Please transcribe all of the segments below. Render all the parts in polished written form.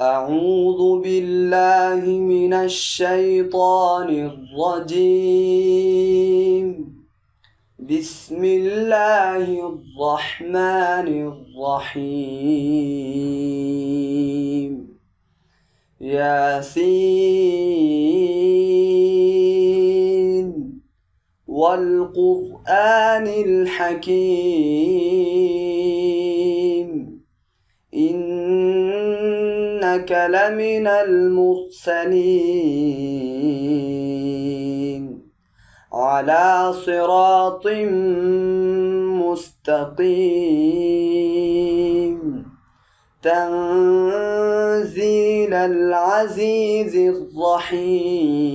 أعوذ بالله من الشيطان الرجيم. بسم الله الرحمن الرحيم. ياسين والقرآن الحكيم إنك لمن المرسلين على صراط مستقيم تنزيل العزيز الرحيم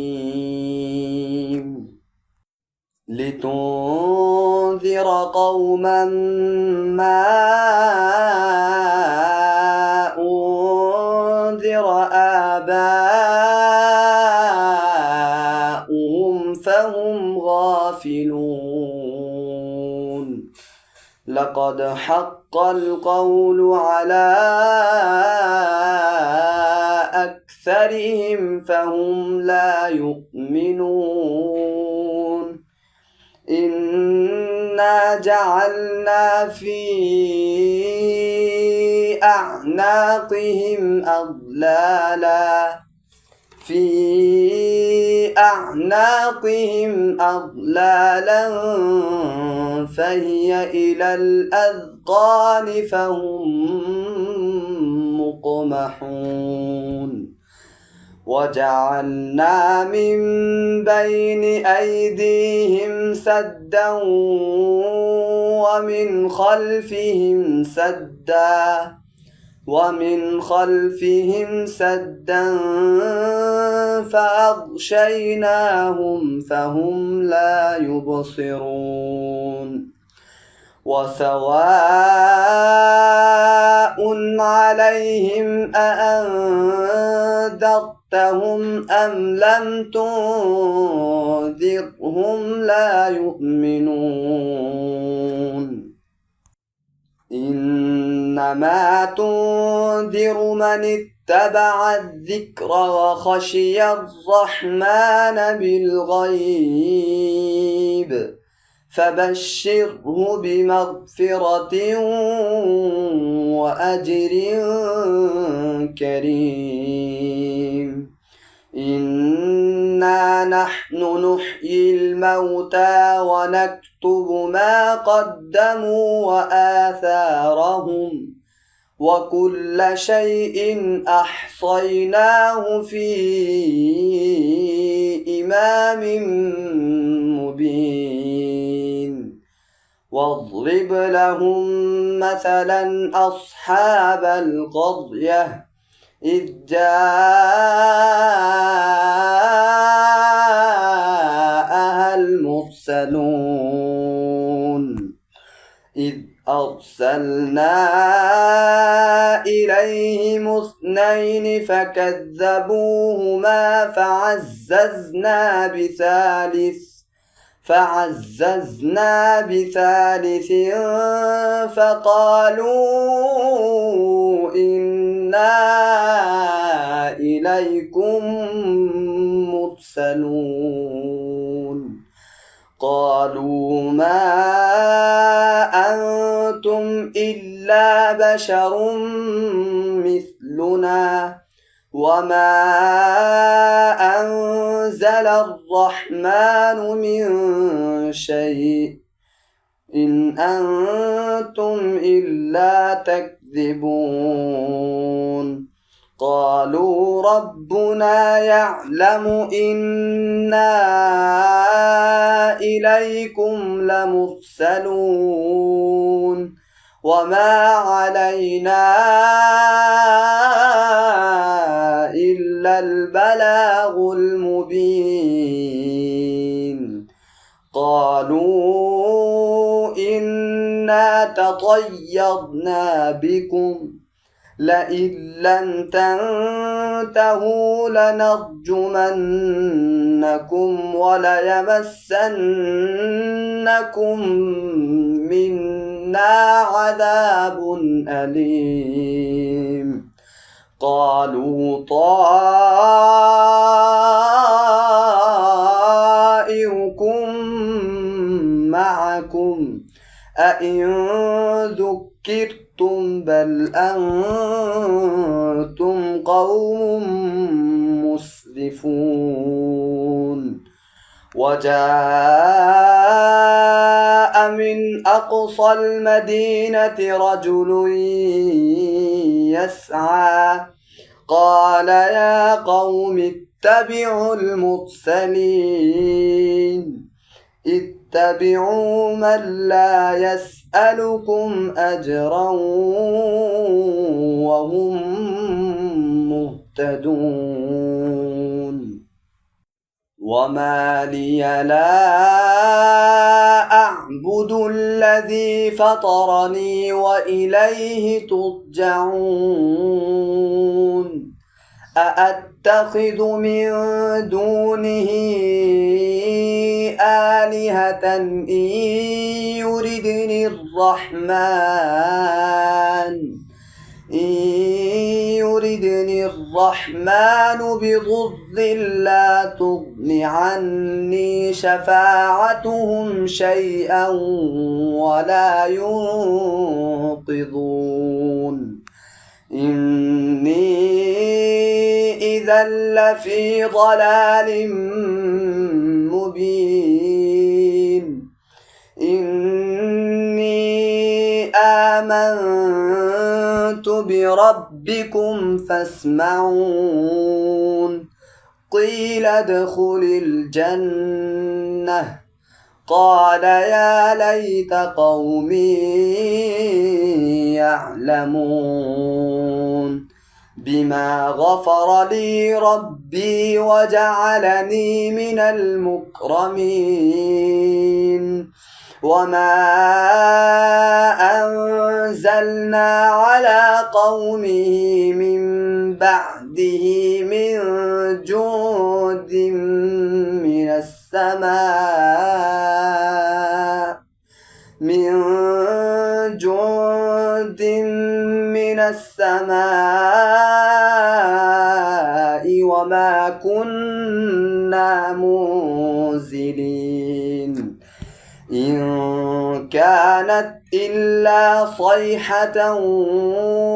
لتنذر قوما ما أنذر آباؤهم فهم غافلون لقد حق القول على أكثرهم فهم لا يؤمنون إنا جعلنا في أعناقهم أغلالا فهي إلى الأذقان فهم مقمحون وجعلنا من بين أيديهم سدا ومن خلفهم سدا فأغشيناهم فهم لا يبصرون وسواء عليهم أأنذرتهم أم لم تنذرهم لا يؤمنون إنما تنذر من اتبع الذكر وخشي الرحمن بالغيب فبشره بمغفرة وأجر كريم إنا نحن نحيي الموتى ونكتب ما قدموا وآثارهم وكل شيء أحصيناه في إمام مبين واضرب لهم مثلا أصحاب القرية إذ جاءها المرسلون إذ أرسلنا إليهم اثنين فكذبوهما فعززنا بثالث فقالوا إنا إليكم مرسلون قالوا ما أنتم إلا بشر مثلنا وما أنزل الرحمن من شيء إن أنتم إلا تكذبون قالوا ربنا يعلم إنا إليكم لمرسلون وما علينا إلا البلاغ المبين قالوا إنا تطيرنا بكم لئن لم تنتهوا لنرجمنكم وليمسنكم منا عذاب أليم قالوا طائركم معكم أئن ذكرتم بل أنتم قوم مسرفون وجاء من أقصى المدينة رجل يسعى قال يا قوم اتبعوا المرسلين اتبعوا من لا يسألكم أجرا وهم مهتدون وما لي لا أعبد الذي فطرني وإليه ترجعون أأتخذ من دونه آلهة إن يردني الرحمن بضر لا تغن عني شفاعتهم شيئا ولا ينقذون إني إذا لفي ضلال مبين إني آمنت بربكم فاسمعون قيل ادخل الجنة قال يا ليت قومي يعلمون بما غفر لي ربي وجعلني من المكرمين وما أنزلنا على قومه من بعده من جند من السماء وما كنا منزلين إن كانت إلا صيحة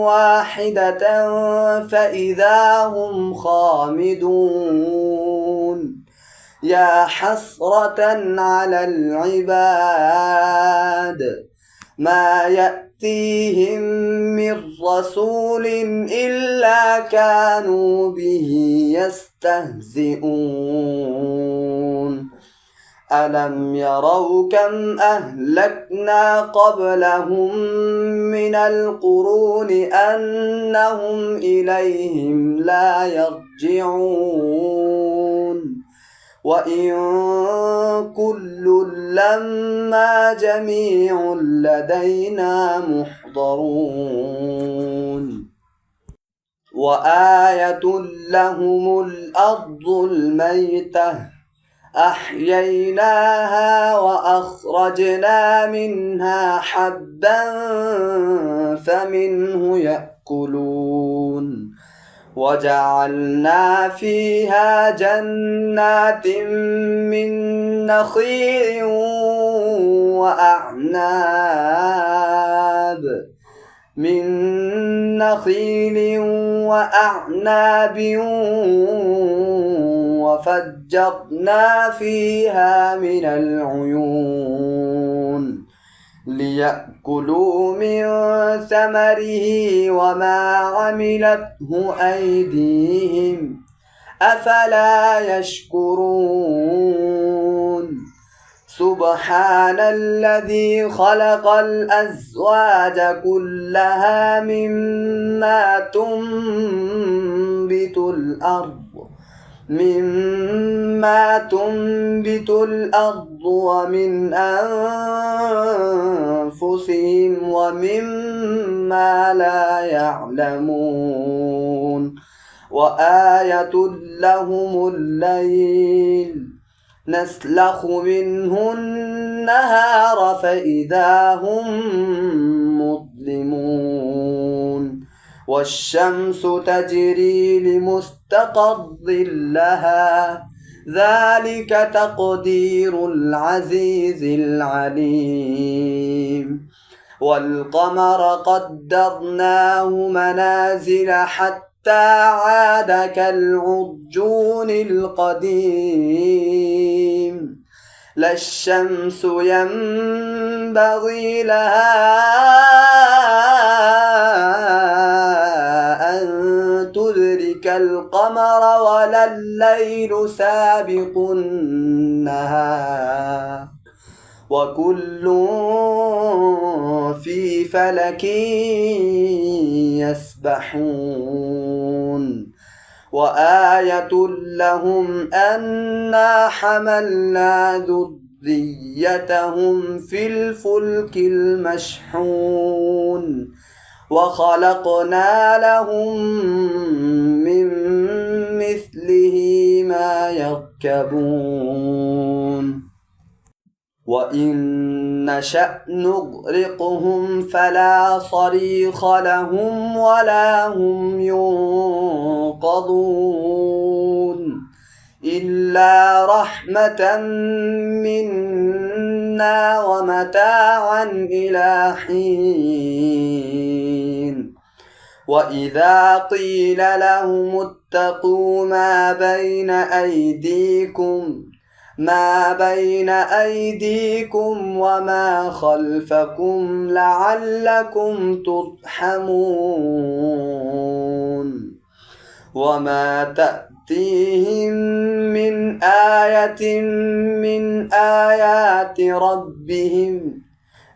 واحدة فإذا هم خامدون يا حسرة على العباد ما يأتيهم من رسول إلا كانوا به يستهزئون ألم يروا كم أهلكنا قبلهم من القرون أنهم إليهم لا يرجعون وإن كل لما جميع لدينا محضرون وآية لهم الأرض الميتة أحييناها وأخرجنا منها حبا فمنه يأكلون وجعلنا فيها جنات من نخيل وأعناب وفجرنا فيها من العيون ليأكلوا من ثمره وما عملته أيديهم أفلا يشكرون سبحان الذي خلق الأزواج كلها مما تنبت الأرض ومن أنفسهم ومما لا يعلمون وآية لهم الليل نسلخ منه النهار فإذا هم مظلمون والشمس تجري لمستقر لها ذلك تقدير العزيز العليم والقمر قدرناه منازل حتى عاد كالعرجون القديم لا الشمس ينبغي لها أن تدرك القمر ولا الليل سابق النهار وكل في فلك يسبحون وآية لهم أنا حملنا ذريتهم في الفلك المشحون وخلقنا لهم من مثله ما يركبون وإن نشأ نغرقهم فلا صريخ لهم ولا هم ينقذون إلا رحمة منا ومتاعا إلى حين وإذا قيل لهم اتقوا ما بين أيديكم وما خلفكم لعلكم ترحمون وما تأتيهم من آية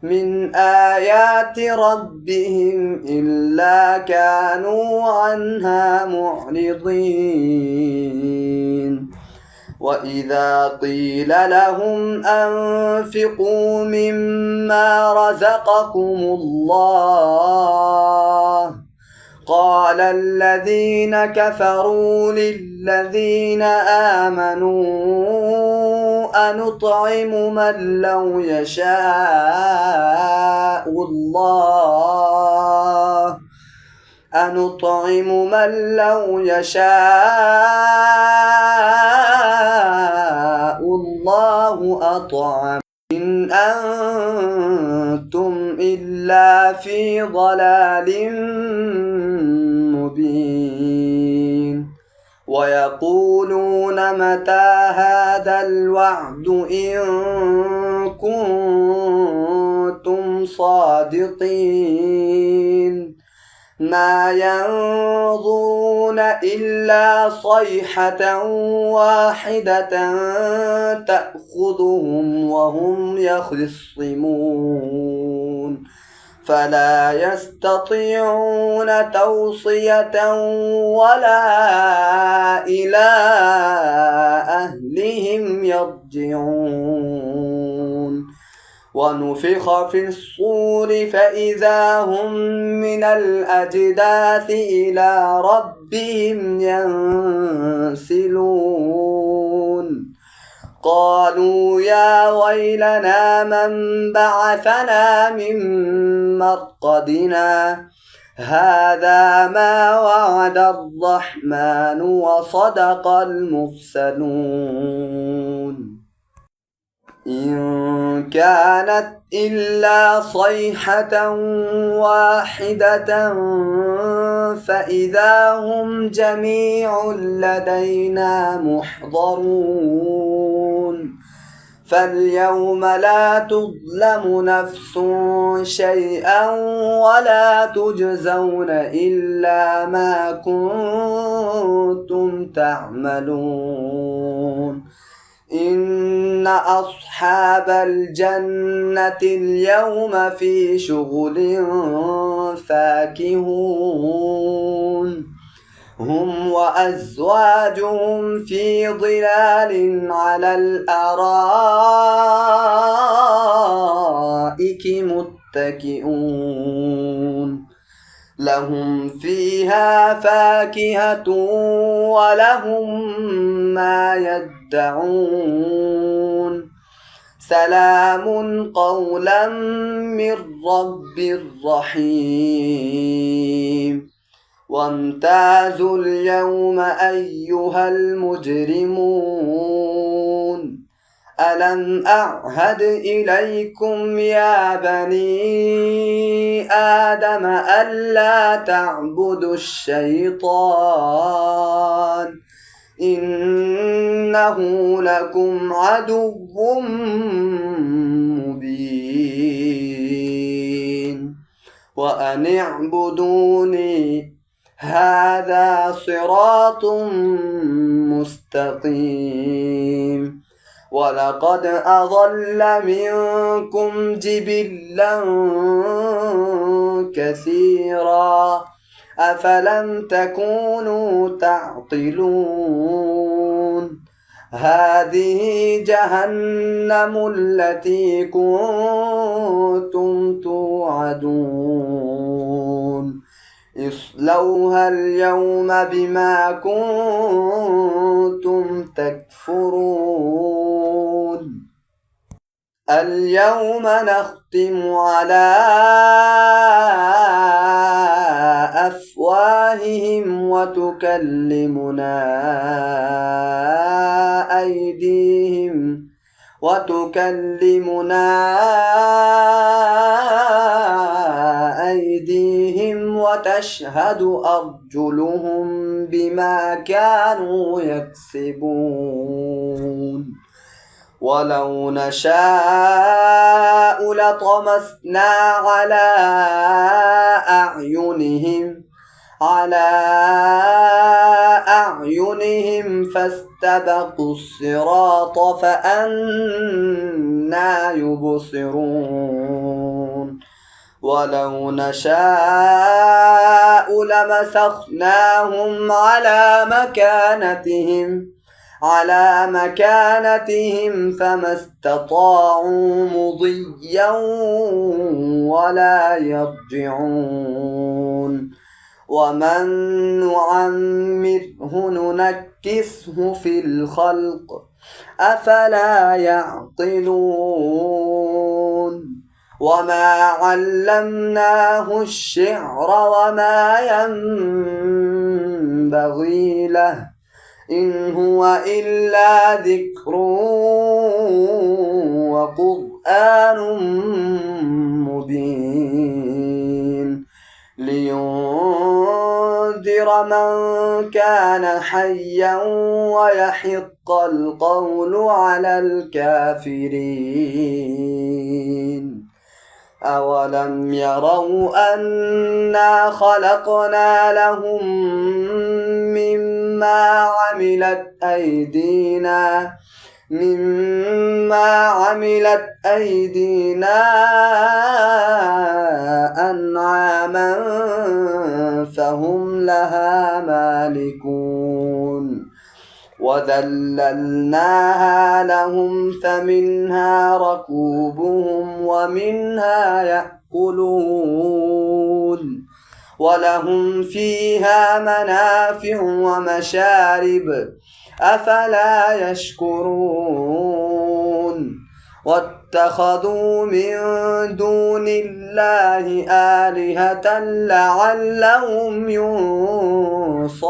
من آيات ربهم إلا كانوا عنها معرضين وإذا قيل لهم أنفقوا مما رزقكم الله قال الذين كفروا للذين آمنوا أنطعم من لو يشاء الله أطعم إن أنتم إلا في ضلال مبين ويقولون متى هذا الوعد إن كنتم صادقين ما ينظرون إلا صيحة واحدة تأخذهم وهم يخصمون فلا يستطيعون توصية ولا إلى أهلهم يرجعون ونفخ في الصور فإذا هم من الأجداث إلى ربهم ينسلون قالوا يا ويلنا من بعثنا من مرقدنا هذا ما وعد الرحمن وصدق المرسلون إن كانت إلا صيحة واحدة فإذا هم جميع لدينا محضرون فاليوم لا تظلم نفس شيئا ولا تجزون إلا ما كنتم تعملون إن أصحاب الجنة اليوم في شغل فاكهون هم وأزواجهم في ظلال على الأرائك متكئون لهم فيها فاكهة ولهم ما يدعون سلام قولا من رب رحيم وامتازوا اليوم أيها المجرمون ألم أعهد إليكم يا بني آدم ألا تعبدوا الشيطان إنه لكم عدو مبين وأن اعبدوني هذا صراط مستقيم ولقد أضل منكم جبلا كثيرا أفلم تكونوا تعقلون هذه جهنم التي كنتم توعدون اصلوها اليوم بما كنتم تكفرون اليوم نختم على أفواههم وتكلمنا أيديهم وتشهد أرجلهم بما كانوا يكسبون ولو نشاء لطمسنا على أعينهم فاستبقوا الصراط فأنى يبصرون ولو نشاء لمسخناهم على مكانتهم فما استطاعوا مضيا ولا يرجعون ومن نعمره ننكسه في الخلق أفلا يعقلون وما علمناه الشعر وما ينبغي له إن هو إلا ذكر وقرآن مبين لينذر من كان حيا ويحق القول على الكافرين أولم يروا أنا خلقنا لهم مما عملت أيدينا أنعاما فهم لها مالكون وذللناها لهم فمنها ركوبهم ومنها يأكلون ولهم فيها منافع ومشارب أفلا يشكرون واتخذوا من دون الله آلهة لعلهم ينصرون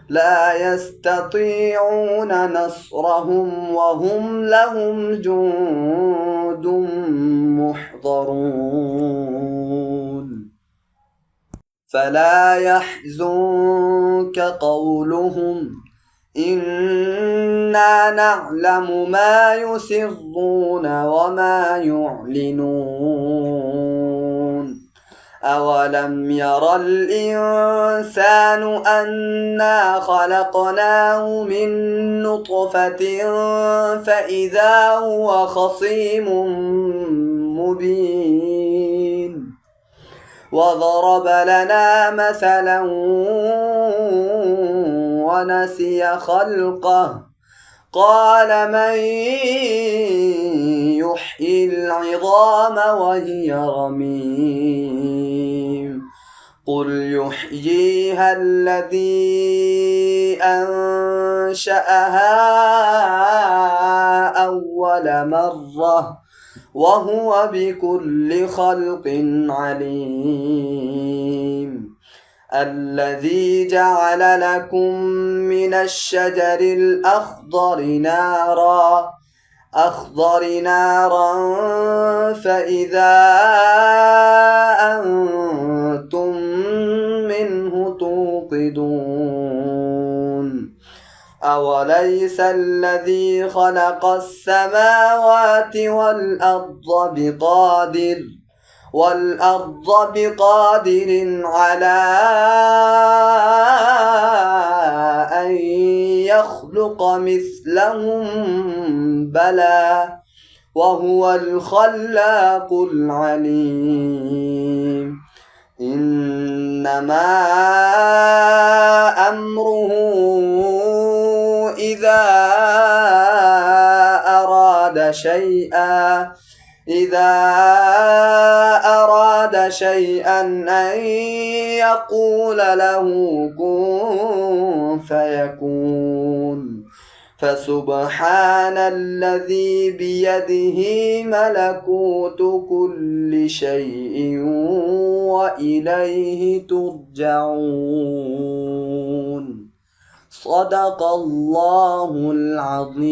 لا يستطيعون نصرهم وهم لهم جند محضرون فلا يحزنك قولهم إنا نعلم ما يسرون وما يعلنون أولم ير الإنسان أنا خلقناه من نطفة فإذا هو خصيم مبين وضرب لنا مثلا ونسي خلقه قال من يحيي العظام وهي رميم قل يحييها الذي أنشأها أول مرة وهو بكل خلق عليم الذي جعل لكم من الشجر الأخضر نارا فإذا أنتم منه توقدون أوليس الذي خلق السماوات والأرض بقادر على أن يخلق مثلهم بلى وهو الخلاق العليم إنما أمره إذا أراد شيئا أن يقول له كن فيكون فسبحان الذي بيده ملكوت كل شيء وإليه ترجعون صدق الله العظيم.